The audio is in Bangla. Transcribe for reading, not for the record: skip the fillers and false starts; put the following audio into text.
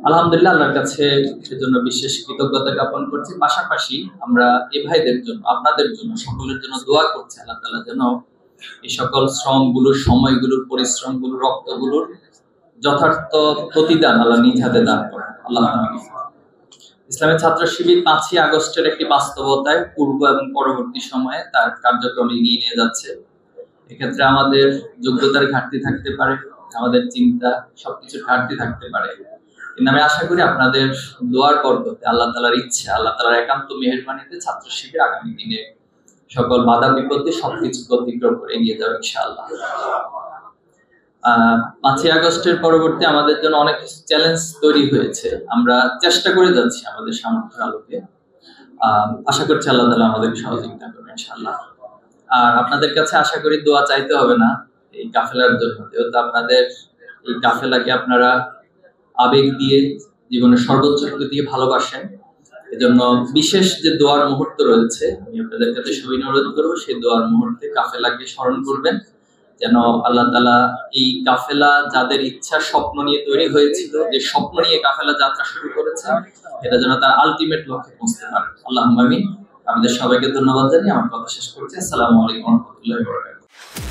আলহামদুলিল্লাহ আল্লাহর কাছে সেজন্য বিশেষ কৃতজ্ঞতা জ্ঞাপন করছি। পাশাপাশি আমরা এই ভাইদের জন্য, আপনাদের জন্য, সকলের জন্য দোয়া করছি আল্লাহ তাআলা যেন এই সকল শ্রমগুলোর, সময়গুলোর, পরিশ্রমগুলোর, রক্তগুলোর যথার্থ প্রতিদান আল্লাহ নিজ হাতে দান করেন। আল্লাহ আমিন। ইসলামের ছাত্র শিবির 5ই আগস্টের একটি বাস্তবতায় পূর্ব এবং পরবর্তী সময়ে তার কার্যক্রম এগিয়ে নিয়ে যাচ্ছে। এক্ষেত্রে আমাদের যোগ্যতার ঘাটতি থাকতে পারে, আমাদের চিন্তা সবকিছুর ঘাটতি থাকতে পারে, কিন্তু আমি আশা করি আপনাদের দোয়ার বরকতে, আল্লাহ তাআলার ইচ্ছা, আল্লাহ তাআলার একান্ত মেহেরবানিতে ছাত্র শিবির আগামী দিনে সকল বাধা বিপত্তি সবকিছু অতিক্রম করে এগিয়ে যাবে ইনশাআল্লাহ। 5ই আগস্টের পরবর্তী আমাদের জন্য অনেক চ্যালেঞ্জ তৈরি হয়েছে। আমরা চেষ্টা করে যাচ্ছি আমাদের সামর্থ্যের আলোকে। আশা করছি আল্লাহ তাআলা আমাদের সহযোগিতা করবেন ইনশাআল্লাহ। আর আপনাদের কাছে আশা করি দোয়া চাইতে হবে না এই কাফেলার জন্য, যেহেতু আপনাদের এই কাফেলাকে আপনারা আবেগ দিয়ে, জীবনের সর্বোচ্চ দিয়ে ভালোবাসেন। এজন্য বিশেষ যে দোয়ার মুহূর্ত রয়েছে, আমি আপনাদের কাছে সবাই অনুরোধ করবো সেই দোয়ার মুহূর্তে কাফেলাকে স্মরণ করবেন, যেন আল্লাহ তাআলা এই কাফেলা যাদের ইচ্ছা স্বপ্ন নিয়ে তৈরি হয়েছিল, যে স্বপ্ন নিয়ে কাফেলা যাত্রা শুরু করেছে, এটা যেন তার আলটিমেট লক্ষ্যে পৌঁছতে পারে। আল্লাহুম্মা আমিন। আমাদের সবাইকে ধন্যবাদ জানিয়ে আমার কথা শেষ করছি। আসসালামু আলাইকুম ওয়া রাহমাতুল্লাহি ওয়া বারাকাতুহু।